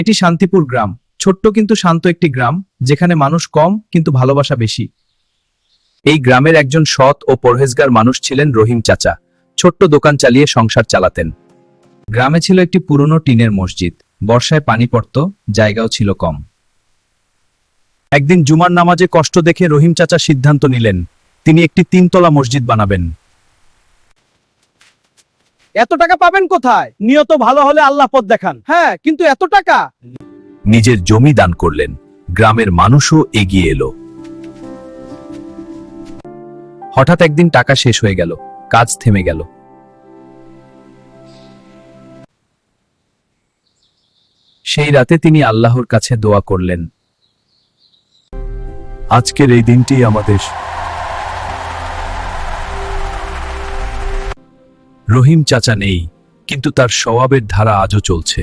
এটি শান্তিপুর গ্রাম, ছোট্ট কিন্তু শান্ত একটি গ্রাম, যেখানে মানুষ কম কিন্তু ভালোবাসা বেশি। এই গ্রামের একজন সৎ ও পরহেজগার মানুষ ছিলেন রহিম চাচা। ছোট্ট দোকান চালিয়ে সংসার চালাতেন। গ্রামে ছিল একটি পুরনো টিনের মসজিদ। বর্ষায় পানি পড়ত, জায়গাও ছিল কম। একদিন জুমার নামাজে কষ্ট দেখে রহিম চাচা সিদ্ধান্ত নিলেন তিনি একটি 3 তলা মসজিদ বানাবেন। এত টাকা পাবেন কোথায়? নিয়ত ভালো হলে আল্লাহ পথ দেখান। হ্যাঁ, কিন্তু এত টাকা? নিজের জমি দান করলেন। গ্রামের মানুষও এগিয়ে এলো। হঠাৎ একদিন টাকা শেষ হয়ে গেল, কাজ থেমে গেল। সেই রাতে তিনি আল্লাহর কাছে দোয়া করলেন, আজকের এই দিনটি আমাদের। রহিম চাচা নেই, কিন্তু তার স্বভাবের ধারা আজও চলছে।